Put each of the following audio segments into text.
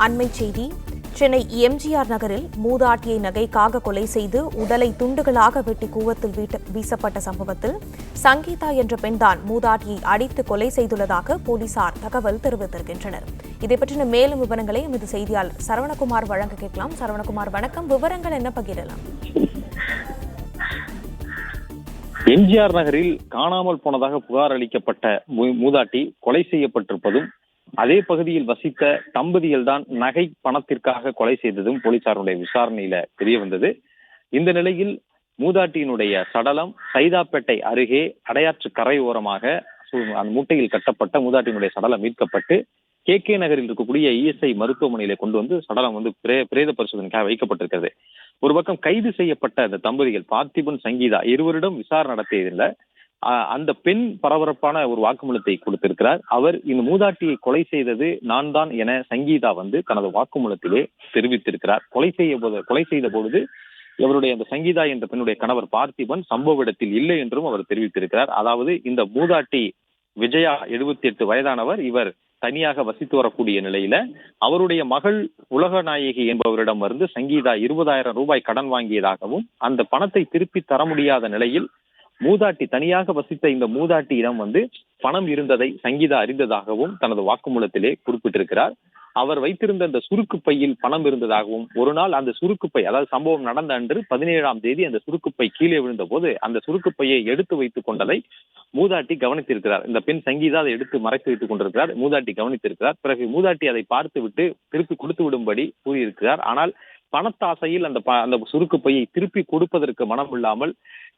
அண்மை செய்தி. சென்னை எம்ஜிஆர் நகரில் மூதாட்டியை நகைக்காக கொலை செய்து உடலை துண்டுகளாக வெட்டி கூவத்தில் வீசப்பட்ட சம்பவத்தில் சங்கீதா என்ற பெண்தான் மூதாட்டியை அடித்து கொலை செய்துள்ளதாக போலீசார் தகவல் தெரிவித்திருக்கின்றனர். இதை பற்றின மேலும் விவரங்களை எமது செய்தியாளர் சரவணகுமார் வழங்க கேட்கலாம். சரவணகுமார், வணக்கம். விவரங்கள் என்ன பகிரலாம்? எம்ஜிஆர் நகரில் காணாமல் போனதாக புகார் அளிக்கப்பட்ட மூதாட்டி கொலை செய்யப்பட்டிருப்பதும், அதே பகுதியில் வசித்த தம்பதிகள் தான் நகை பணத்திற்காக கொலை செய்ததும் போலீசாருடைய விசாரணையில தெரிய வந்தது. இந்த நிலையில் மூதாட்டியினுடைய சடலம் சைதாப்பேட்டை அருகே அடையாற்று கரையோரமாக அந்த மூட்டையில் கட்டப்பட்ட மூதாட்டியினுடைய சடலம் மீட்கப்பட்டு கே நகரில் இருக்கக்கூடிய இஎஸ்ஐ மருத்துவமனையில கொண்டு வந்து சடலம் பிரேத பரிசோதனைக்காக வைக்கப்பட்டிருக்கிறது. ஒரு பக்கம் கைது செய்யப்பட்ட அந்த தம்பதிகள் பார்த்திபன், சங்கீதா இருவரிடம் விசாரணை நடத்தியதில்லை. அந்த பெண் பரபரப்பான ஒரு வாக்குமூலத்தை கொடுத்திருக்கிறார். அவர் இந்த மூதாட்டியை கொலை செய்தது நான் தான் என சங்கீதா தனது வாக்குமூலத்திலே தெரிவித்திருக்கிறார். கொலை செய்த பொழுது இவருடைய அந்த சங்கீதா என்ற பெண்ணுடைய கணவர் பார்த்திபன் சம்பவ இடத்தில் இல்லை என்றும் அவர் தெரிவித்திருக்கிறார். அதாவது இந்த மூதாட்டி விஜயா 78 வயதானவர், இவர் தனியாக வசித்து வரக்கூடிய நிலையில அவருடைய மகள் உலகநாயகி என்பவரிடம் சங்கீதா 20,000 ரூபாய் கடன் வாங்கியதாகவும், அந்த பணத்தை திருப்பி தர முடியாத நிலையில் மூதாட்டி தனியாக வசித்த இந்த மூதாட்டியிடம் பணம் இருந்ததை சங்கீதா அறிந்ததாகவும் தனது வாக்குமூலத்திலே குறிப்பிட்டிருக்கிறார். அவர் வைத்திருந்த அந்த சுருக்கு பையில் பணம் இருந்ததாகவும், ஒரு நாள் அந்த சுருக்கு பை, அதாவது சம்பவம் நடந்த அன்று 17ஆம் தேதி அந்த சுருக்கு பை கீழே விழுந்த போது அந்த சுருக்கு பையை எடுத்து வைத்துக் கொண்டதை மூதாட்டி கவனித்திருக்கிறார். இந்த பெண் சங்கீதா அதை எடுத்து மறைத்து வைத்துக் கொண்டிருக்கிறார். மூதாட்டி கவனித்திருக்கிறார். பிறகு மூதாட்டி அதை பார்த்து விட்டு திருப்பி கொடுத்து விடும்படி கூறியிருக்கிறார். ஆனால் பணத்தாசையில் அந்த சுருக்கு பையை திருப்பி கொடுப்பதற்கு மனம் இல்லாமல்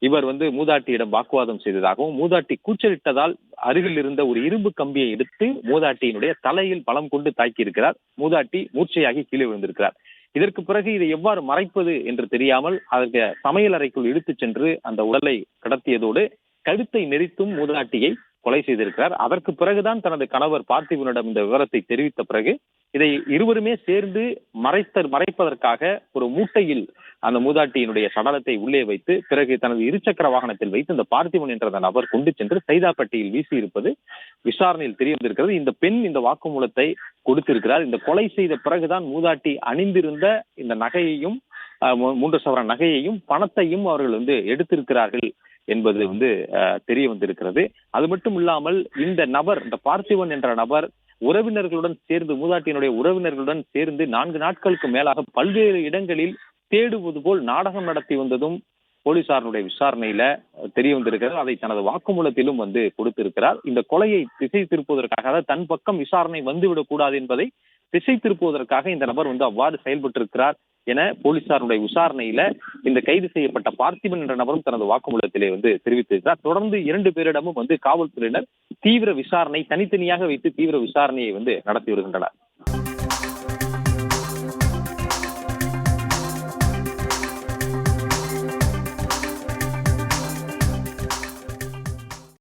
இவர் மூதாட்டியிடம் வாக்குவாதம் செய்ததாகவும், மூதாட்டி கூச்சலிட்டதால் அருகில் இருந்த ஒரு இரும்பு கம்பியை எடுத்து மூதாட்டியினுடைய தலையில் பலம் கொண்டு தாக்கி இருக்கிறார். மூதாட்டி மூர்ச்சையாகி கீழே விழுந்திருக்கிறார். இதற்கு பிறகு இதை எவ்வாறு மறைப்பது என்று தெரியாமல் அதற்கு சமையல் அறைக்குள் இழுத்துச் சென்று அந்த உடலை கடத்தியதோடு கழுத்தை நெரித்தும் மூதாட்டியை கொலை செய்திருக்கிறார். அதற்கு பிறகுதான் தனது கணவர் பார்த்திபனிடம் இந்த விவரத்தை தெரிவித்த பிறகு இதை இருவருமே சேர்ந்து மறைப்பதற்காக ஒரு மூட்டையில் அந்த மூதாட்டியினுடைய சடலத்தை உள்ளே வைத்து பிறகு தனது இருசக்கர வாகனத்தில் வைத்து இந்த பார்த்திபன் என்ற அந்த நபர் கொண்டு சென்று சைதாப்பேட்டையில் வீசி இருப்பது விசாரணையில் தெரிய வந்திருக்கிறது. இந்த பெண் இந்த வாக்குமூலத்தை கொடுத்திருக்கிறார். இந்த கொலை செய்த பிறகுதான் மூதாட்டி அணிந்திருந்த இந்த நகையையும் 3 சவரன் நகையையும் பணத்தையும் அவர்கள் எடுத்திருக்கிறார்கள் என்பது தெரிய வந்திருக்கிறது. அது மட்டும் இல்லாமல் இந்த நபர், இந்த பார்த்திபன் என்ற நபர் உறவினர்களுடன் சேர்ந்து, மூதாட்டியினுடைய உறவினர்களுடன் சேர்ந்து 4 நாட்களுக்கு மேலாக பல்வேறு இடங்களில் தேடுவது போல் நாடகம் நடத்தி வந்ததும் போலீசாருடைய விசாரணையில தெரிய வந்திருக்கிறது. அதை தனது வாக்குமூலத்திலும் கொடுத்திருக்கிறார். இந்த கொலையை திசை திருப்புவதற்காக, அதாவது தன் பக்கம் விசாரணை வந்துவிடக் கூடாது என்பதை திசை திருப்புவதற்காக இந்த நபர் அவ்வாறு செயல்பட்டிருக்கிறார் என போலீசாருடைய விசாரணையில இந்த கைது செய்யப்பட்ட பார்த்திபன் என்ற நபரும் தனது வாக்குமூலத்திலே தெரிவித்திருக்கிறார். தொடர்ந்து 2 பேரிடமும் காவல்துறையினர் தீவிர விசாரணை, தனித்தனியாக வைத்து தீவிர விசாரணையை நடத்தி வருகின்றனர்.